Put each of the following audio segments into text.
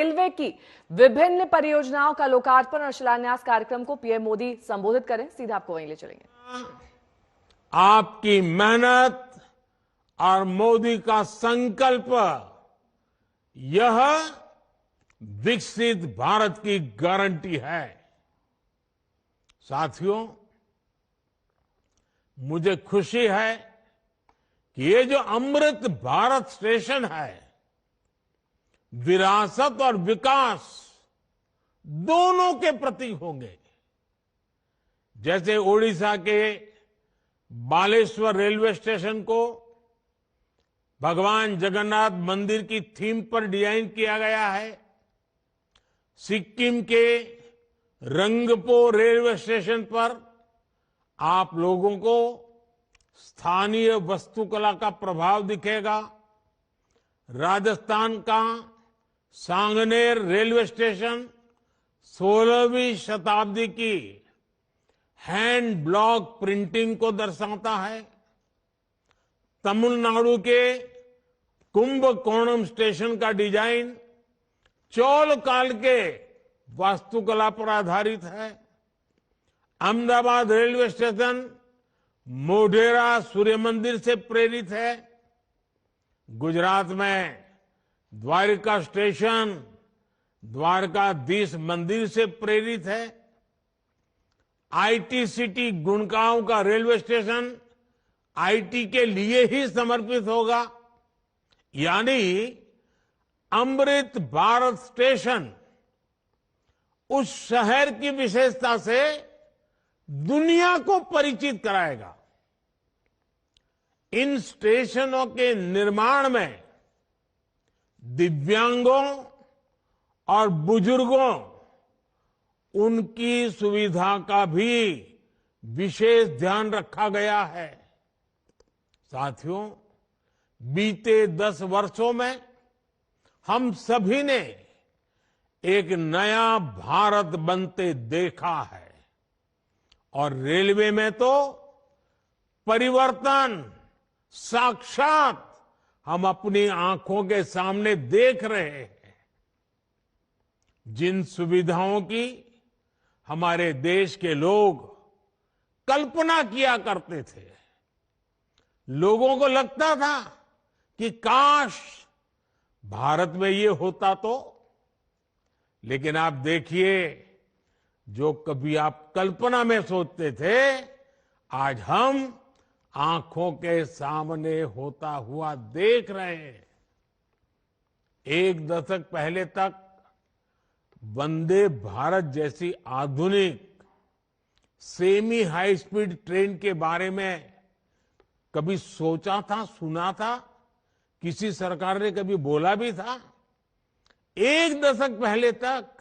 Railway की विभिन्न परियोजनाओं का लोकार्पण और शिलान्यास कार्यक्रम को पीएम मोदी संबोधित करें। सीधा आपको वहीं ले चलेंगे। आपकी मेहनत और मोदी का संकल्प, यह विकसित भारत की गारंटी है। साथियों, मुझे खुशी है कि ये जो अमृत भारत स्टेशन है, विरासत और विकास दोनों के प्रतीक होंगे। जैसे ओडिशा के बालेश्वर रेलवे स्टेशन को भगवान जगन्नाथ मंदिर की थीम पर डिजाइन किया गया है, सिक्किम के रंगपो रेलवे स्टेशन पर आप लोगों को स्थानीय वास्तुकला का प्रभाव दिखेगा। राजस्थान का सांगनेर रेलवे स्टेशन 16वीं शताब्दी की हैंड ब्लॉक प्रिंटिंग को दर्शाता है। तमिलनाडु के कुंभकोणम स्टेशन का डिजाइन चोल काल के वास्तुकला पर आधारित है। अहमदाबाद रेलवे स्टेशन मोढेरा सूर्य मंदिर से प्रेरित है। गुजरात में द्वारका स्टेशन द्वारकाधीश मंदिर से प्रेरित है। आईटी सिटी गुड़गांव का रेलवे स्टेशन आईटी के लिए ही समर्पित होगा। यानी अमृत भारत स्टेशन उस शहर की विशेषता से दुनिया को परिचित कराएगा। इन स्टेशनों के निर्माण में दिव्यांगों और बुजुर्गों, उनकी सुविधा का भी विशेष ध्यान रखा गया है। साथियों, बीते 10 वर्षों में हम सभी ने एक नया भारत बनते देखा है और रेलवे में तो परिवर्तन साक्षात हम अपनी आंखों के सामने देख रहे हैं। जिन सुविधाओं की हमारे देश के लोग कल्पना किया करते थे, लोगों को लगता था कि काश भारत में ये होता तो, लेकिन आप देखिए, जो कभी आप कल्पना में सोचते थे, आज हम आंखों के सामने होता हुआ देख रहे हैं। एक दशक पहले तक वंदे भारत जैसी आधुनिक सेमी हाई स्पीड ट्रेन के बारे में कभी सोचा था, सुना था? किसी सरकार ने कभी बोला भी था? एक दशक पहले तक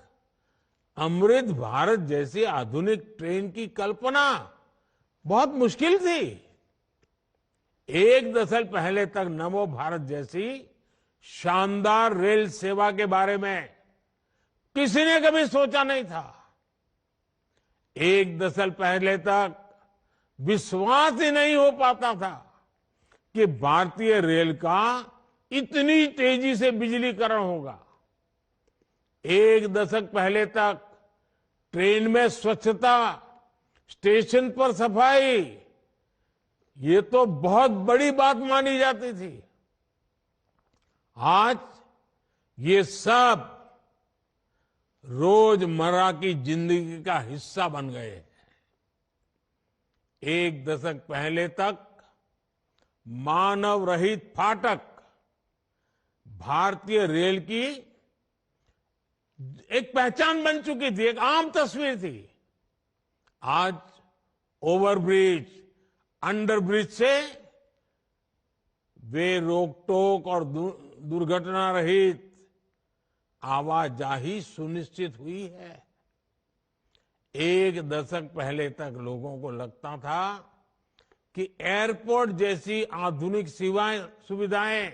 अमृत भारत जैसी आधुनिक ट्रेन की कल्पना बहुत मुश्किल थी। एक दशक पहले तक नमो भारत जैसी शानदार रेल सेवा के बारे में किसी ने कभी सोचा नहीं था। एक दशक पहले तक विश्वास ही नहीं हो पाता था कि भारतीय रेल का इतनी तेजी से बिजलीकरण होगा। एक दशक पहले तक ट्रेन में स्वच्छता, स्टेशन पर सफाई, ये तो बहुत बड़ी बात मानी जाती थी। आज ये सब रोजमर्रा की जिंदगी का हिस्सा बन गए हैं। एक दशक पहले तक मानव रहित फाटक भारतीय रेल की एक पहचान बन चुकी थी, एक आम तस्वीर थी। आज ओवरब्रिज, अंडरब्रिज से वे रोक टोक और दुर्घटना रहित आवाजाही सुनिश्चित हुई है। एक दशक पहले तक लोगों को लगता था कि एयरपोर्ट जैसी आधुनिक सुविधाएं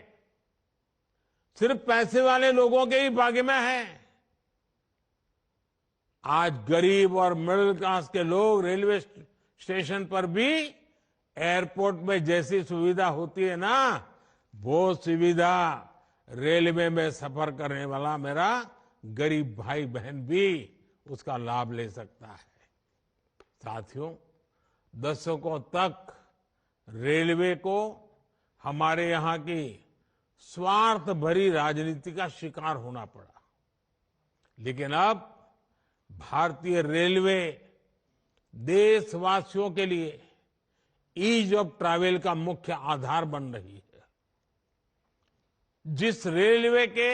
सिर्फ पैसे वाले लोगों के ही भाग्य में है। आज गरीब और मिडिल क्लास के लोग रेलवे स्टेशन पर भी एयरपोर्ट में जैसी सुविधा होती है ना, वो सुविधा रेलवे में सफर करने वाला मेरा गरीब भाई बहन भी उसका लाभ ले सकता है। साथियों, दशकों तक रेलवे को हमारे यहाँ की स्वार्थ भरी राजनीति का शिकार होना पड़ा, लेकिन अब भारतीय रेलवे देशवासियों के लिए ईज ऑफ ट्रैवल का मुख्य आधार बन रही है। जिस रेलवे के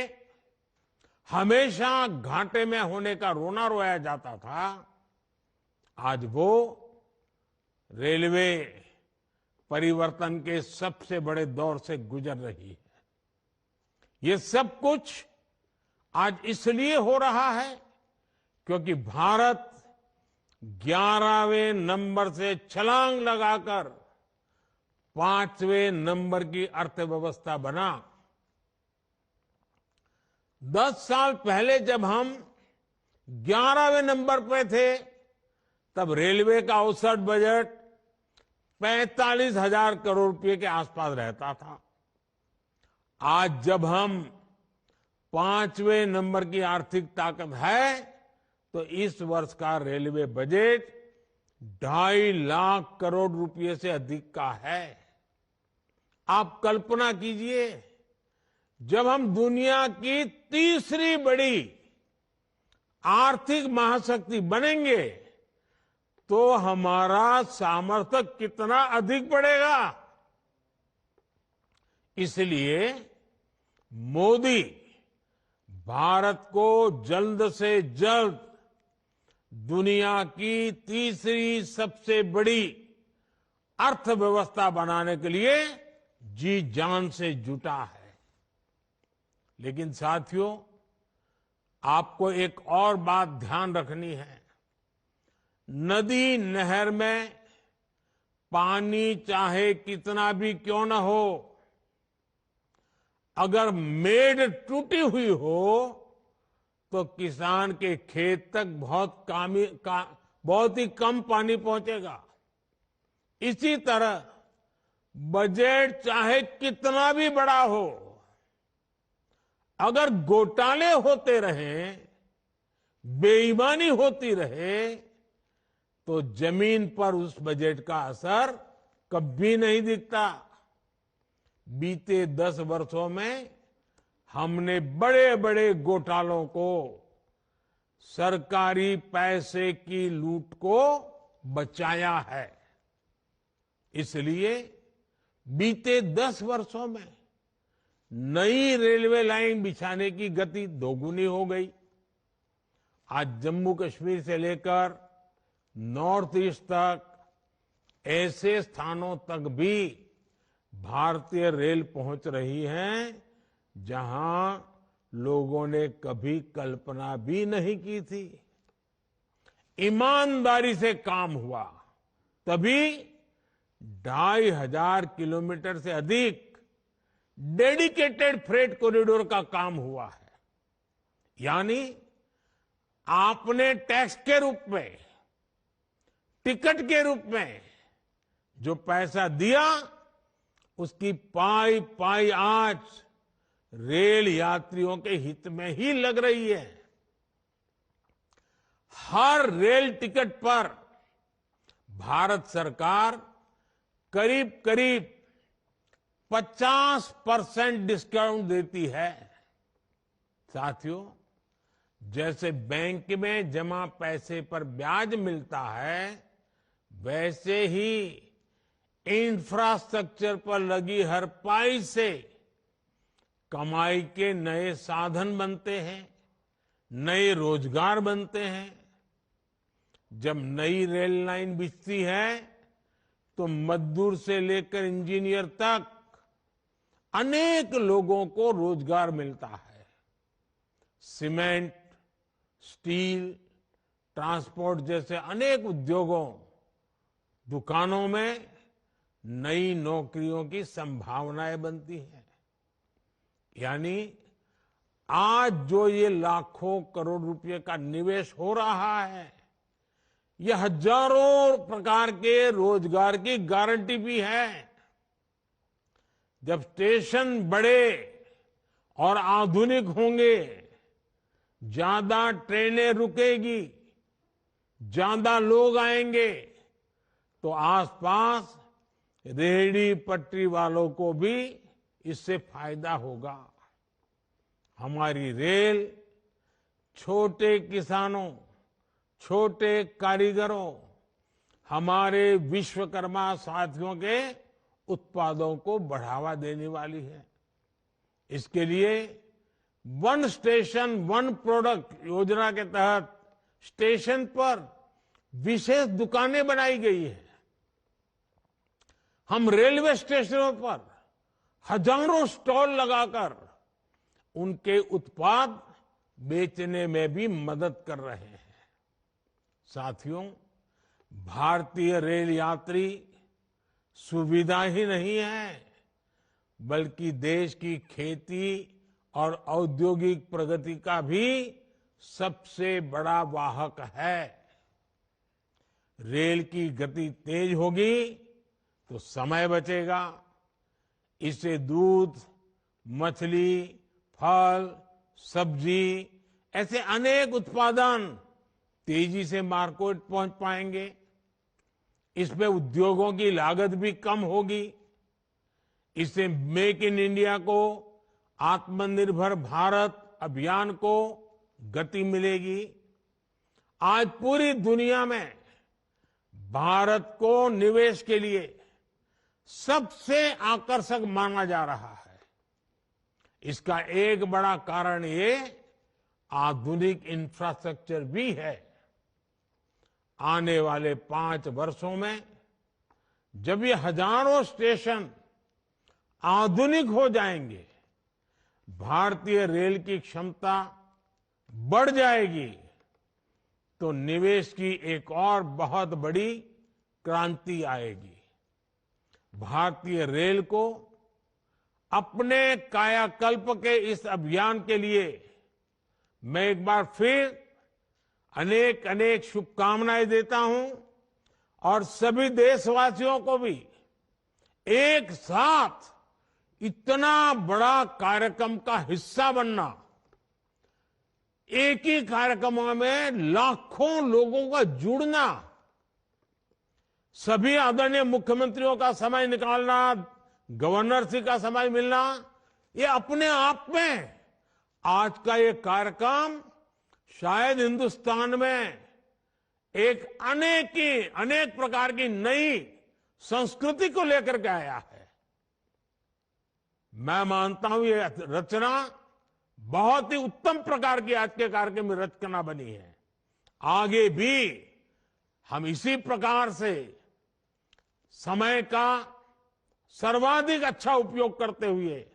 हमेशा घाटे में होने का रोना रोया जाता था, आज वो रेलवे परिवर्तन के सबसे बड़े दौर से गुजर रही है। ये सब कुछ आज इसलिए हो रहा है क्योंकि भारत 11वें नंबर से छलांग लगाकर 5वें नंबर की अर्थव्यवस्था बना। 10 साल पहले जब हम 11वें नंबर पे थे, तब रेलवे का औसत बजट 45,000 करोड़ रुपए के आसपास रहता था। आज जब हम 5वें नंबर की आर्थिक ताकत है, तो इस वर्ष का रेलवे बजट 2.5 लाख करोड़ रुपए से अधिक का है। आप कल्पना कीजिए, जब हम दुनिया की तीसरी बड़ी आर्थिक महाशक्ति बनेंगे, तो हमारा सामर्थ्य कितना अधिक बढ़ेगा। इसलिए मोदी भारत को जल्द से जल्द दुनिया की तीसरी सबसे बड़ी अर्थव्यवस्था बनाने के लिए जी जान से जुटा है। लेकिन साथियों, आपको एक और बात ध्यान रखनी है। नदी नहर में पानी चाहे कितना भी क्यों न हो, अगर मेड़ टूटी हुई हो तो किसान के खेत तक बहुत ही कम पानी पहुंचेगा। इसी तरह बजट चाहे कितना भी बड़ा हो, अगर घोटाले होते रहे, बेईमानी होती रहे, तो जमीन पर उस बजट का असर कभी नहीं दिखता। बीते 10 वर्षों में हमने बड़े बड़े घोटालों को, सरकारी पैसे की लूट को बचाया है। इसलिए बीते 10 वर्षों में नई रेलवे लाइन बिछाने की गति दोगुनी हो गई। आज जम्मू कश्मीर से लेकर नॉर्थ ईस्ट तक ऐसे स्थानों तक भी भारतीय रेल पहुंच रही है जहां लोगों ने कभी कल्पना भी नहीं की थी। ईमानदारी से काम हुआ, तभी 2,500 किलोमीटर से अधिक डेडिकेटेड फ्रेट कॉरिडोर का काम हुआ है। यानी आपने टैक्स के रूप में, टिकट के रूप में जो पैसा दिया, उसकी पाई पाई आज रेल यात्रियों के हित में ही लग रही है। हर रेल टिकट पर भारत सरकार करीब करीब 50% डिस्काउंट देती है। साथियों, जैसे बैंक में जमा पैसे पर ब्याज मिलता है, वैसे ही इंफ्रास्ट्रक्चर पर लगी हर पाई से कमाई के नए साधन बनते हैं, नए रोजगार बनते हैं। जब नई रेल लाइन बिछती है तो मजदूर से लेकर इंजीनियर तक अनेक लोगों को रोजगार मिलता है। सीमेंट, स्टील, ट्रांसपोर्ट जैसे अनेक उद्योगों, दुकानों में नई नौकरियों की संभावनाएं बनती हैं। यानी आज जो ये लाखों करोड़ रुपए का निवेश हो रहा है, ये हजारों प्रकार के रोजगार की गारंटी भी है। जब स्टेशन बड़े और आधुनिक होंगे, ज्यादा ट्रेनें रुकेगी, ज्यादा लोग आएंगे, तो आसपास रेहड़ी पटरी वालों को भी इससे फायदा होगा। हमारी रेल छोटे किसानों, छोटे कारीगरों, हमारे विश्वकर्मा साथियों के उत्पादों को बढ़ावा देने वाली है। इसके लिए वन स्टेशन वन प्रोडक्ट योजना के तहत स्टेशन पर विशेष दुकानें बनाई गई है। हम रेलवे स्टेशनों पर हजारों स्टॉल लगाकर उनके उत्पाद बेचने में भी मदद कर रहे हैं। साथियों, भारतीय रेल यात्री सुविधा ही नहीं है, बल्कि देश की खेती और औद्योगिक प्रगति का भी सबसे बड़ा वाहक है। रेल की गति तेज होगी तो समय बचेगा। इससे दूध, मछली, फल, सब्जी ऐसे अनेक उत्पादन तेजी से मार्केट पहुंच पाएंगे। इसमें उद्योगों की लागत भी कम होगी। इससे मेक इन इंडिया को, आत्मनिर्भर भारत अभियान को गति मिलेगी। आज पूरी दुनिया में भारत को निवेश के लिए सबसे आकर्षक माना जा रहा है। इसका एक बड़ा कारण ये आधुनिक इंफ्रास्ट्रक्चर भी है। आने वाले 5 वर्षों में जब ये हजारों स्टेशन आधुनिक हो जाएंगे, भारतीय रेल की क्षमता बढ़ जाएगी, तो निवेश की एक और बहुत बड़ी क्रांति आएगी। भारतीय रेल को अपने कायाकल्प के इस अभियान के लिए मैं एक बार फिर अनेक अनेक शुभकामनाएं देता हूं और सभी देशवासियों को भी एक साथ इतना बड़ा कार्यक्रम का हिस्सा बनना, एक ही कार्यक्रम में लाखों लोगों का जुड़ना, सभी आदरणीय मुख्यमंत्रियों का समय निकालना, गवर्नर जी का समय मिलना, ये अपने आप में आज का ये कार्यक्रम शायद हिंदुस्तान में एक अनेक प्रकार की नई संस्कृति को लेकर के आया है। मैं मानता हूं ये रचना बहुत ही उत्तम प्रकार की आज के कार्यक्रम में रचना बनी है। आगे भी हम इसी प्रकार से समय का सर्वाधिक अच्छा उपयोग करते हुए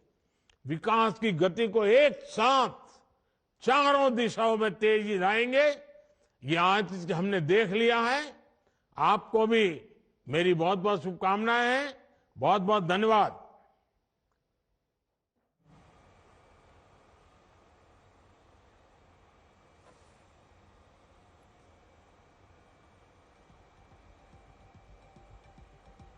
विकास की गति को एक साथ चारों दिशाओं में तेजी लाएंगे। ये आज हमने देख लिया है। आपको भी मेरी बहुत बहुत शुभकामनाएं हैं। बहुत बहुत धन्यवाद।